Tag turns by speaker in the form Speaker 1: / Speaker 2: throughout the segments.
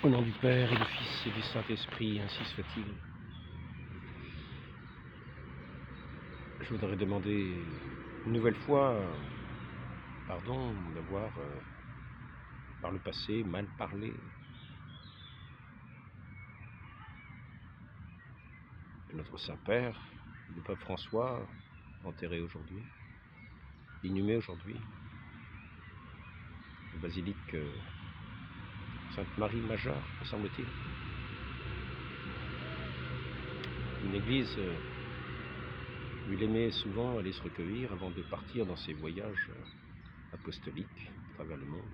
Speaker 1: Au nom du Père et du Fils et du Saint-Esprit, ainsi soit-il. Je voudrais demander une nouvelle fois pardon d'avoir, par le passé, mal parlé de notre Saint-Père, le Pape François, enterré aujourd'hui, inhumé aujourd'hui, la basilique Sainte-Marie Majeure, me semble-t-il. Une église où il aimait souvent aller se recueillir avant de partir dans ses voyages apostoliques à travers le monde.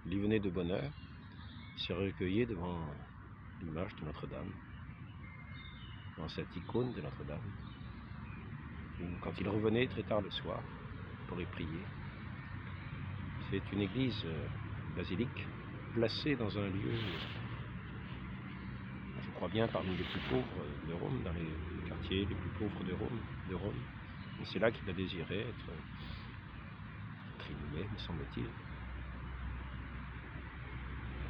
Speaker 1: Il y venait de bonne heure, il se recueillait devant l'image de Notre-Dame, dans cette icône de Notre-Dame. Quand il revenait très tard le soir pour y prier, c'est une église basilique placée dans un lieu, je crois bien, parmi les plus pauvres de Rome, dans les quartiers les plus pauvres de Rome. Et c'est là qu'il a désiré être inhumé, me semble-t-il.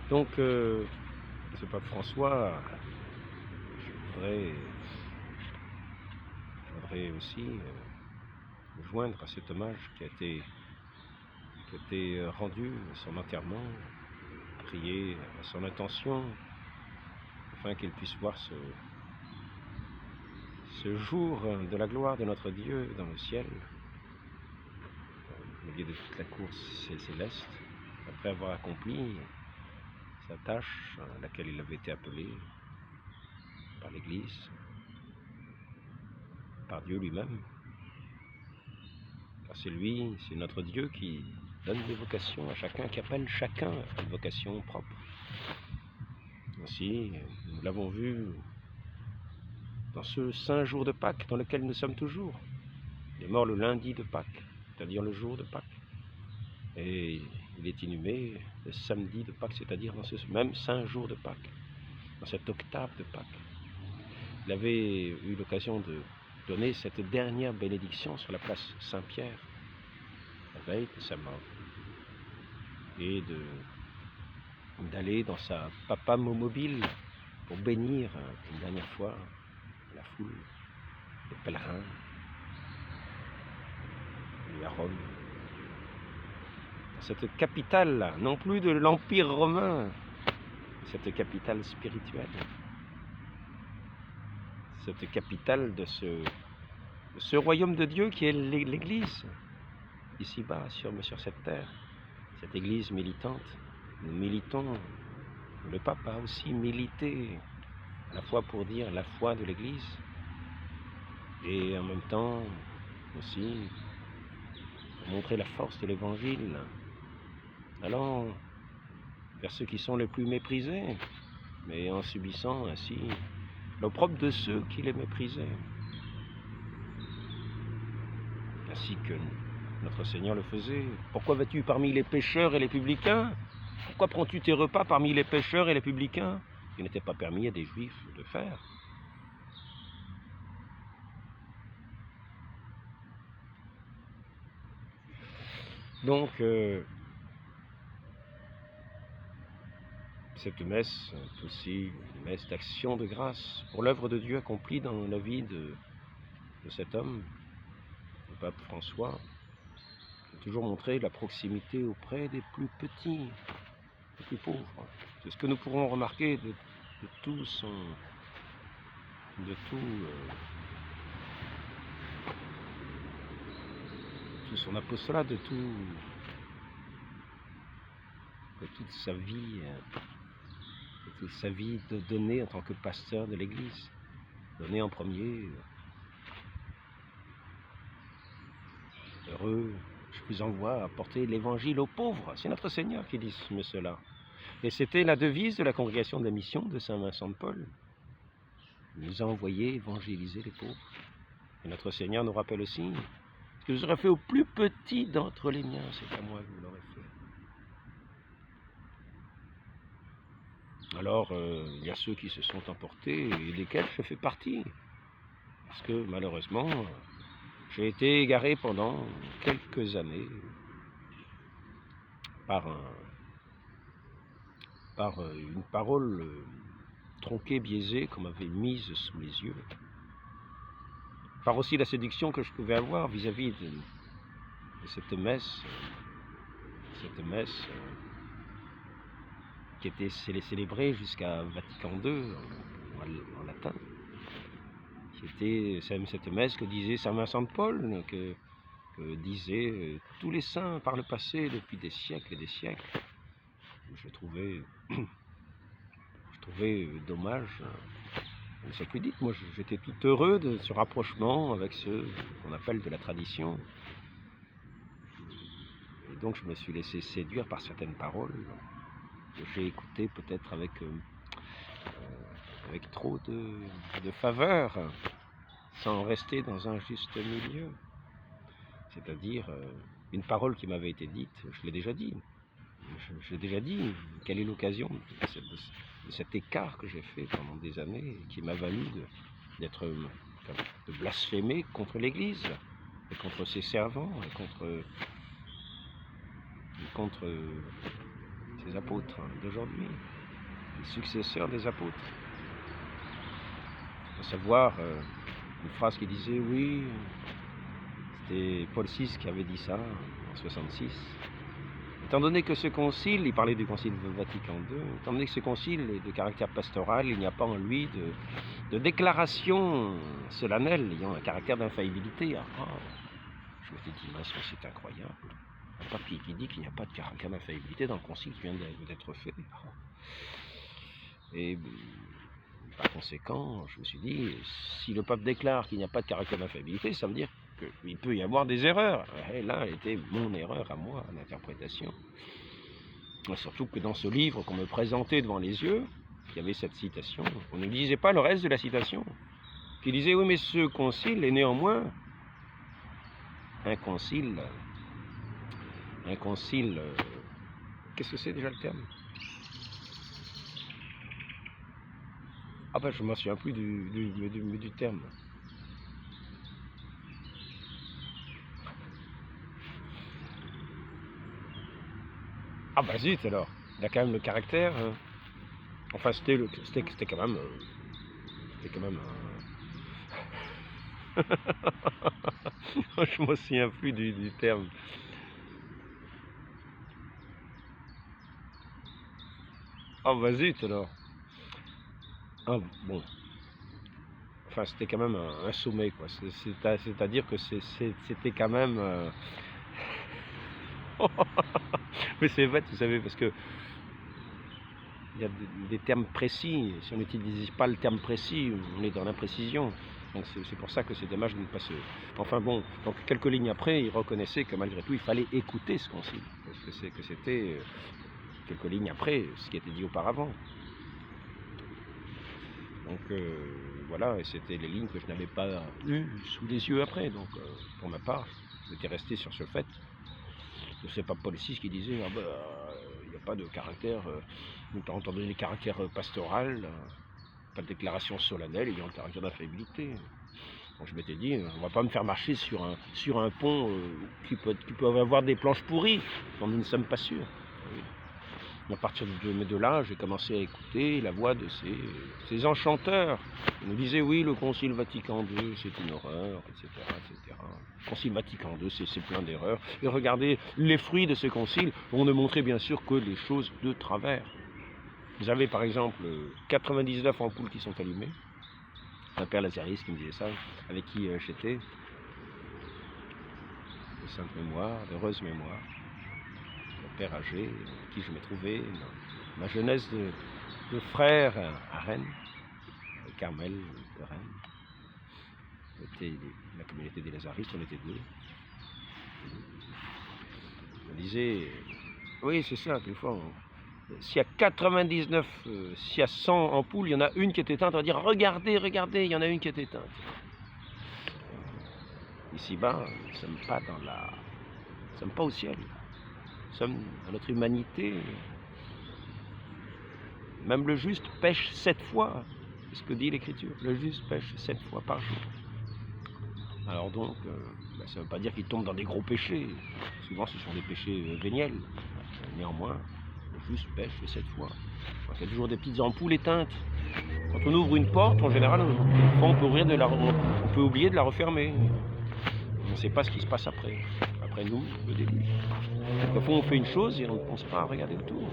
Speaker 1: Donc, ce pape François, je voudrais aussi me joindre à cet hommage qui a été rendu à son enterrement, prier à son intention, afin qu'il puisse voir ce jour de la gloire de notre Dieu dans le ciel, au milieu de toute la course céleste, après avoir accompli sa tâche à laquelle il avait été appelé par l'Église, par Dieu lui-même. Car c'est lui, c'est notre Dieu qui donne des vocations à chacun, qui appelle chacun à une vocation propre. Ainsi, nous l'avons vu dans ce saint jour de Pâques dans lequel nous sommes toujours. Il est mort le lundi de Pâques, c'est-à-dire le jour de Pâques. Et il est inhumé le samedi de Pâques, c'est-à-dire dans ce même saint jour de Pâques, dans cette octave de Pâques. Il avait eu l'occasion de donner cette dernière bénédiction sur la place Saint-Pierre, la veille de sa mort, et d'aller dans sa papamobile pour bénir une dernière fois la foule, les pèlerins, et à Rome. Cette capitale, non plus de l'Empire romain, cette capitale spirituelle, cette capitale de ce royaume de Dieu qui est l'Église, ici-bas, sur cette terre, cette Église militante. Nous militons, le pape a aussi milité, à la fois pour dire la foi de l'Église, et en même temps aussi pour montrer la force de l'Évangile, allant vers ceux qui sont les plus méprisés, mais en subissant ainsi l'opprobre de ceux qui les méprisaient. Ainsi que notre Seigneur le faisait. Pourquoi vas-tu parmi les pécheurs et les publicains? Pourquoi prends-tu tes repas parmi les pécheurs et les publicains? Ce qui n'était pas permis à des Juifs de faire. Donc, cette messe est aussi une messe d'action de grâce pour l'œuvre de Dieu accomplie dans la vie de cet homme, le pape François, qui a toujours montré la proximité auprès des plus petits, des plus pauvres. C'est ce que nous pourrons remarquer de tout son apostolat, de toute sa vie, donnée en tant que pasteur de l'Église, donnée en premier. Heureux, je vous envoie à porter l'Évangile aux pauvres. C'est notre Seigneur qui dit cela. Et c'était la devise de la congrégation de la mission de Saint Vincent de Paul. Il nous a envoyé évangéliser les pauvres. Et notre Seigneur nous rappelle aussi: ce que vous aurez fait au plus petit d'entre les miens, c'est à moi que vous l'aurez fait. Alors, il y a ceux qui se sont emportés et desquels je fais partie. Parce que malheureusement, j'ai été égaré pendant quelques années par par une parole tronquée, biaisée, qu'on m'avait mise sous les yeux, par aussi la séduction que je pouvais avoir vis-à-vis de cette messe qui était célébrée jusqu'à Vatican II en latin, qui était cette messe que disait saint Vincent de Paul, que disaient tous les saints par le passé depuis des siècles et des siècles. Je trouvais dommage. Ça plus dit, moi j'étais tout heureux de ce rapprochement avec ce qu'on appelle de la tradition. Et donc je me suis laissé séduire par certaines paroles que j'ai écoutées peut-être avec trop de faveur, sans rester dans un juste milieu. C'est-à-dire une parole qui m'avait été dite, je l'ai déjà dit. J'ai déjà dit quelle est l'occasion de cet écart que j'ai fait pendant des années et qui m'a valu de blasphémer contre l'Église et contre ses servants et contre ses apôtres d'aujourd'hui, les successeurs des apôtres. À savoir une phrase qui disait oui, c'était Paul VI qui avait dit ça en 66. Étant donné que ce concile, il parlait du concile de Vatican II, étant donné que ce concile est de caractère pastoral, il n'y a pas en lui de déclaration solennelle ayant un caractère d'infaillibilité. Je me suis dit, mince, c'est incroyable. Un pape qui dit qu'il n'y a pas de caractère d'infaillibilité dans le concile qui vient d'être fait. Et par conséquent, je me suis dit, si le pape déclare qu'il n'y a pas de caractère d'infaillibilité, ça veut dire qu'il peut y avoir des erreurs. Et là, elle était mon erreur à moi, d'interprétation. Surtout que dans ce livre qu'on me présentait devant les yeux, il y avait cette citation. On ne disait pas le reste de la citation. Qui disait, oui, mais ce concile est néanmoins un concile. Qu'est-ce que c'est déjà le terme? Ah ben, je ne m'en souviens plus du terme. Ah bah zut alors, il a quand même le caractère. Enfin c'était quand même. Je me souviens plus du terme. Ah bah zut alors. Ah bon. Enfin c'était quand même un sommet quoi. C'est-à-dire que c'était quand même. Mais c'est vrai, vous savez, parce que il y a des termes précis. Si on n'utilise pas le terme précis, on est dans l'imprécision. Donc c'est pour ça que c'est dommage de ne pas se... Enfin bon, donc quelques lignes après, il reconnaissait que malgré tout, il fallait écouter ce concile. Parce que c'était quelques lignes après ce qui était dit auparavant. Donc voilà, et c'était les lignes que je n'avais pas eues sous les yeux après. Donc pour ma part, j'étais resté sur ce fait. C'est pas Paul VI qui disait ah bah, il n'y a pas de caractère, étant donné les caractères pastoral, pas de déclaration solennelle ayant le caractère d'infaillibilité. Donc je m'étais dit, on va pas me faire marcher sur un pont qui peut avoir des planches pourries, dont nous ne sommes pas sûrs. Oui. À partir de là, j'ai commencé à écouter la voix de ces enchanteurs. Ils nous disaient, oui, le Concile Vatican II, c'est une horreur, etc., etc. Le Concile Vatican II, c'est plein d'erreurs. Et regardez, les fruits de ce concile, on ne montrait bien sûr que les choses de travers. Vous avez par exemple 99 ampoules qui sont allumées. C'est un père Lazaris qui me disait ça, avec qui j'étais. De sainte mémoire, d'heureuse mémoire. Père âgé, avec qui je me trouvais dans ma jeunesse de frère à Rennes, Carmel de Rennes. C'était la communauté des Lazaristes, on était deux. On disait, oui c'est ça, quelquefois, s'il y a 99, s'il y a 100 ampoules, il y en a une qui est éteinte, on va dire, regardez, regardez, il y en a une qui est éteinte. Ici-bas, nous ne sommes pas nous ne sommes pas au ciel. Nous sommes dans notre humanité. Même le juste pêche 7 fois, c'est ce que dit l'Écriture. Le juste pêche 7 fois par jour. Alors donc, ça ne veut pas dire qu'il tombe dans des gros péchés. Souvent, ce sont des péchés véniels. Néanmoins, le plus pêche cette fois. Il y a toujours des petites ampoules éteintes. Quand on ouvre une porte, en général, on peut oublier de la refermer. On ne sait pas ce qui se passe après. Après nous, le début. Donc, au fond, on fait une chose et on ne pense pas à regarder autour.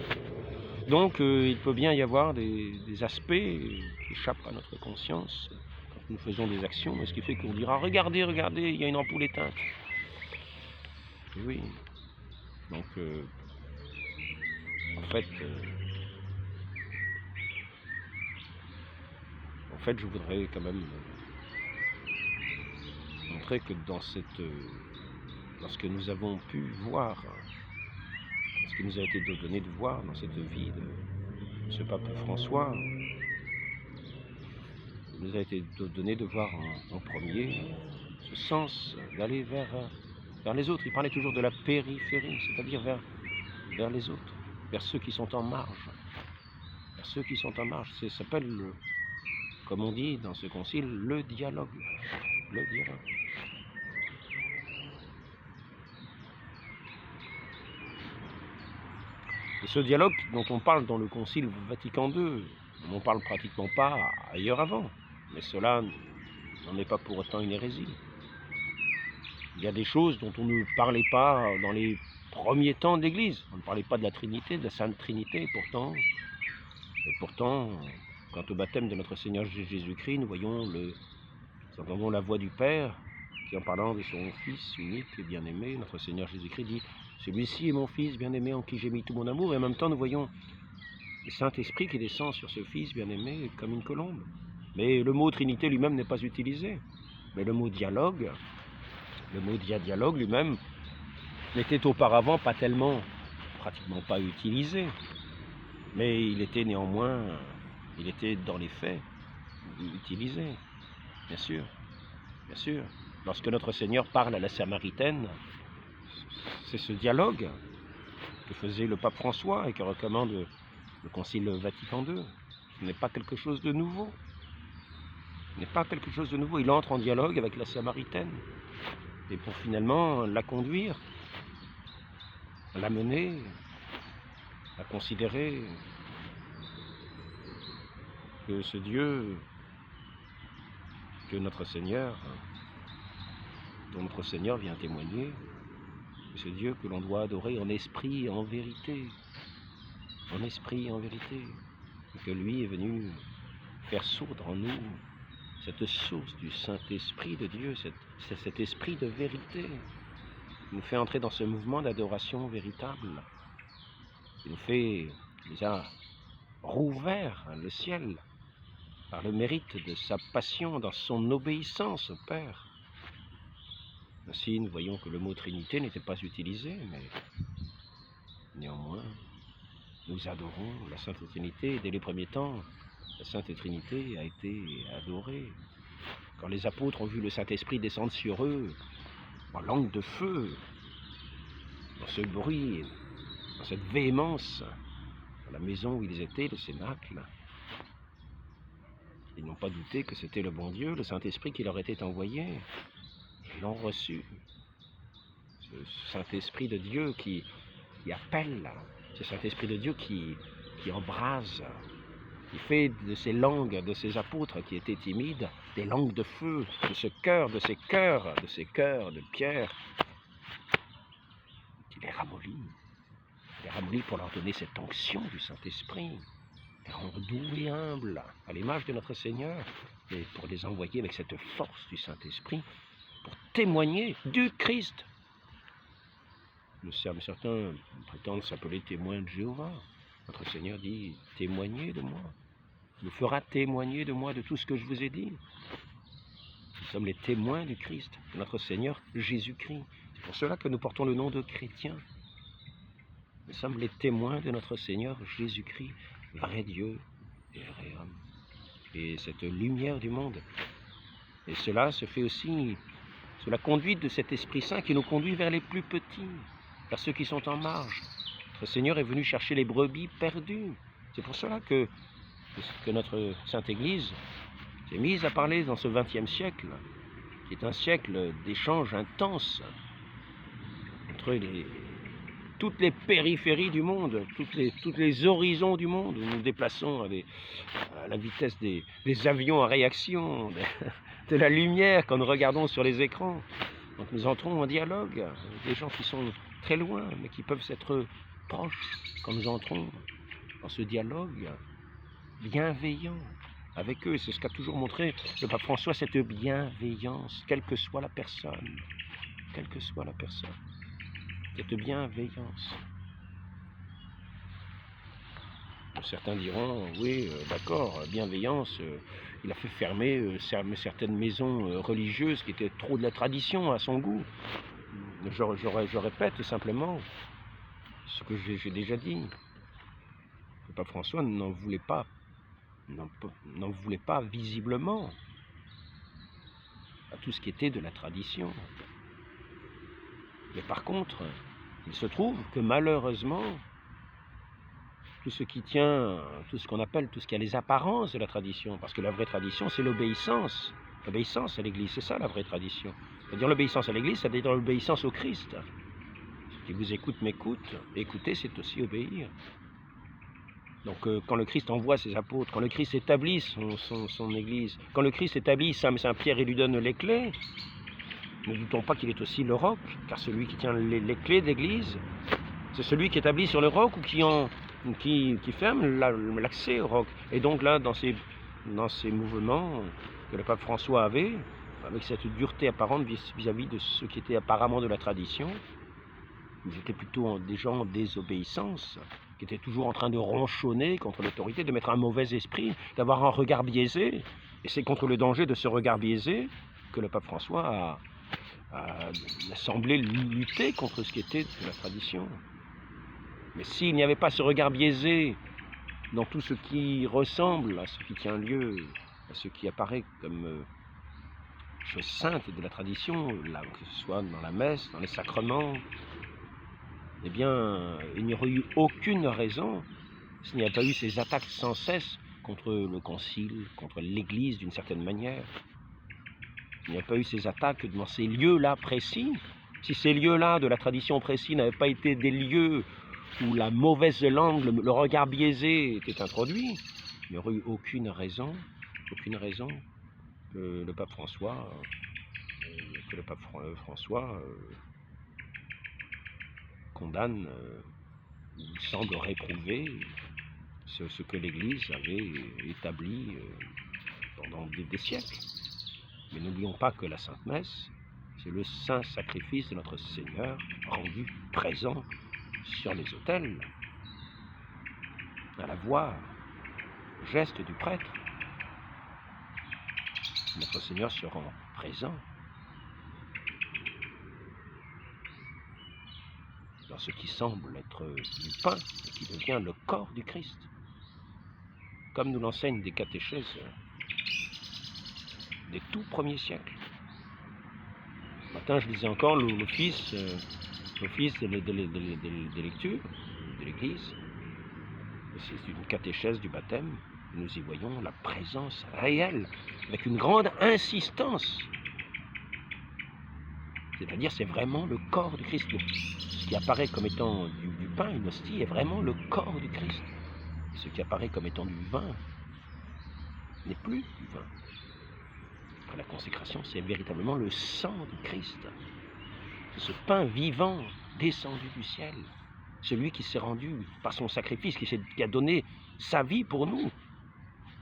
Speaker 1: Donc, il peut bien y avoir des aspects qui échappent à notre conscience quand nous faisons des actions, ce qui fait qu'on dira « Regardez, regardez, il y a une ampoule éteinte ». Oui. Donc, en fait, je voudrais quand même montrer que dans lorsque nous avons pu voir, ce qui nous a été donné de voir dans cette vie de ce pape François, il nous a été donné de voir en premier ce sens d'aller vers les autres. Il parlait toujours de la périphérie, c'est-à-dire vers les autres, vers ceux qui sont en marge. Vers ceux qui sont en marge. Ça s'appelle, comme on dit dans ce concile, le dialogue. Le dialogue. Et ce dialogue dont on parle dans le Concile Vatican II, on n'en parle pratiquement pas ailleurs avant, mais cela n'en est pas pour autant une hérésie. Il y a des choses dont on ne parlait pas dans les premiers temps de l'Église. On ne parlait pas de la Trinité, de la Sainte Trinité, et pourtant, quant au baptême de notre Seigneur Jésus-Christ, nous entendons la voix du Père qui, en parlant de son Fils unique et bien-aimé, notre Seigneur Jésus-Christ dit « Celui-ci est mon Fils bien-aimé en qui j'ai mis tout mon amour ». Et en même temps, nous voyons le Saint-Esprit qui descend sur ce Fils bien-aimé comme une colombe. Mais le mot Trinité lui-même n'est pas utilisé. Mais le mot dialogue lui-même n'était auparavant pratiquement pas utilisé. Mais il était néanmoins, dans les faits utilisé, bien sûr. Lorsque notre Seigneur parle à la Samaritaine, c'est ce dialogue que faisait le pape François et que recommande le Concile Vatican II. Ce n'est pas quelque chose de nouveau. Il entre en dialogue avec la Samaritaine. Et pour finalement la conduire, l'amener à considérer que ce Dieu, dont notre Seigneur vient témoigner, ce Dieu que l'on doit adorer en esprit et en vérité, et que lui est venu faire sourdre en nous cette source du Saint-Esprit de Dieu, cet esprit de vérité, qui nous fait entrer dans ce mouvement d'adoration véritable, qui nous a rouvert le ciel par le mérite de sa passion dans son obéissance au Père. Ainsi, nous voyons que le mot Trinité n'était pas utilisé, mais néanmoins, nous adorons la Sainte Trinité. Dès les premiers temps, la Sainte Trinité a été adorée. Quand les apôtres ont vu le Saint-Esprit descendre sur eux, en langue de feu, dans ce bruit, dans cette véhémence, dans la maison où ils étaient, le Cénacle, ils n'ont pas douté que c'était le bon Dieu, le Saint-Esprit qui leur était envoyé. Ils l'ont reçu. Ce Saint-Esprit de Dieu qui appelle, ce Saint-Esprit de Dieu qui embrase, qui fait de ces langues, de ces apôtres qui étaient timides, des langues de feu, de ces cœurs de pierre, qui les ramollit pour leur donner cette onction du Saint-Esprit, les rendre doux et humbles, à l'image de notre Seigneur, et pour les envoyer avec cette force du Saint-Esprit, pour témoigner du Christ. Certains prétendent s'appeler témoins de Jéhovah. Notre Seigneur dit « Témoignez de moi ». Il nous fera témoigner de moi, de tout ce que je vous ai dit. Nous sommes les témoins du Christ, de notre Seigneur Jésus-Christ. C'est pour cela que nous portons le nom de chrétiens. Nous sommes les témoins de notre Seigneur Jésus-Christ, vrai Dieu et vrai homme. Et cette lumière du monde. Et cela se fait aussi sous la conduite de cet Esprit Saint qui nous conduit vers les plus petits, vers ceux qui sont en marge. Notre Seigneur est venu chercher les brebis perdues. C'est pour cela que notre Sainte Église s'est mise à parler dans ce XXe siècle, qui est un siècle d'échanges intenses entre toutes les périphéries du monde, toutes les horizons du monde. Nous nous déplaçons à la vitesse des avions à réaction, de la lumière quand nous regardons sur les écrans. Donc nous entrons en dialogue avec des gens qui sont très loin, mais qui peuvent être proches quand nous entrons dans ce dialogue bienveillant avec eux. C'est ce qu'a toujours montré le pape François, cette bienveillance, quelle que soit la personne, quelle que soit la personne, cette bienveillance. Certains diront, oui, d'accord, bienveillance, il a fait fermer certaines maisons religieuses qui étaient trop de la tradition à son goût. Je répète simplement ce que j'ai déjà dit. Le pape François n'en voulait pas visiblement à tout ce qui était de la tradition. Mais par contre, il se trouve que malheureusement, tout ce qui tient, tout ce qu'on appelle, tout ce qui a les apparences de la tradition, parce que la vraie tradition, c'est l'obéissance. L'obéissance à l'Église, c'est ça la vraie tradition. C'est-à-dire l'obéissance à l'Église, c'est-à-dire l'obéissance au Christ. Ce qui vous écoute m'écoute, écouter, c'est aussi obéir. Donc quand le Christ envoie ses apôtres, quand le Christ établit son Église, quand le Christ établit Saint-Pierre et lui donne les clés, ne doutons pas qu'il est aussi le roc, car celui qui tient les clés d'Église, c'est celui qui établit sur le roc ou qui ferme l'accès au roc. Et donc là, dans ces mouvements que le pape François avait, avec cette dureté apparente vis-à-vis de ce qui était apparemment de la tradition, ils étaient plutôt des gens en désobéissance, qui étaient toujours en train de ronchonner contre l'autorité, de mettre un mauvais esprit, d'avoir un regard biaisé. Et c'est contre le danger de ce regard biaisé que le pape François a semblé lutter contre ce qui était de la tradition. Mais s'il n'y avait pas ce regard biaisé dans tout ce qui ressemble à ce qui tient lieu, à ce qui apparaît comme chose sainte de la tradition, que ce soit dans la messe, dans les sacrements, eh bien, il n'y aurait eu aucune raison s'il n'y avait pas eu ces attaques sans cesse contre le concile, contre l'Église d'une certaine manière. Il n'y a pas eu ces attaques dans ces lieux-là précis. Si ces lieux-là de la tradition précise n'avaient pas été des lieux où la mauvaise langue, le regard biaisé était introduit, il n'y aurait eu aucune raison que le pape François, condamne, il semble réprouver ce que l'Église avait établi pendant des siècles. Mais n'oublions pas que la Sainte Messe, c'est le saint sacrifice de notre Seigneur rendu présent sur les autels, à la voix, au geste du prêtre. Notre Seigneur se rend présent dans ce qui semble être du pain et qui devient le corps du Christ, comme nous l'enseignent des catéchèses des tout premiers siècles. Ce matin, je lisais encore l'office des lectures de l'Église. C'est une catéchèse du baptême. Nous y voyons la présence réelle, avec une grande insistance. C'est-à-dire, c'est vraiment le corps du Christ. Ce qui apparaît comme étant du pain, une hostie, est vraiment le corps du Christ. Et ce qui apparaît comme étant du vin n'est plus du vin. Après la consécration, c'est véritablement le sang du Christ. C'est ce pain vivant descendu du ciel. Celui qui s'est rendu par son sacrifice, qui a donné sa vie pour nous.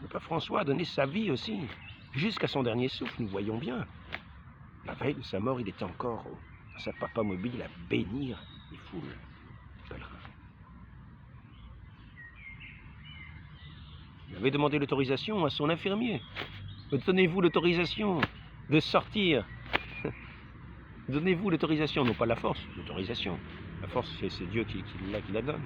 Speaker 1: Le pape François a donné sa vie aussi, jusqu'à son dernier souffle, nous voyons bien. La veille de sa mort, il était encore dans sa papa mobile à bénir les foules de pèlerins. Il avait demandé l'autorisation à son infirmier. Donnez-vous l'autorisation de sortir. Donnez-vous l'autorisation, non pas la force, l'autorisation. La force, c'est Dieu qui la donne.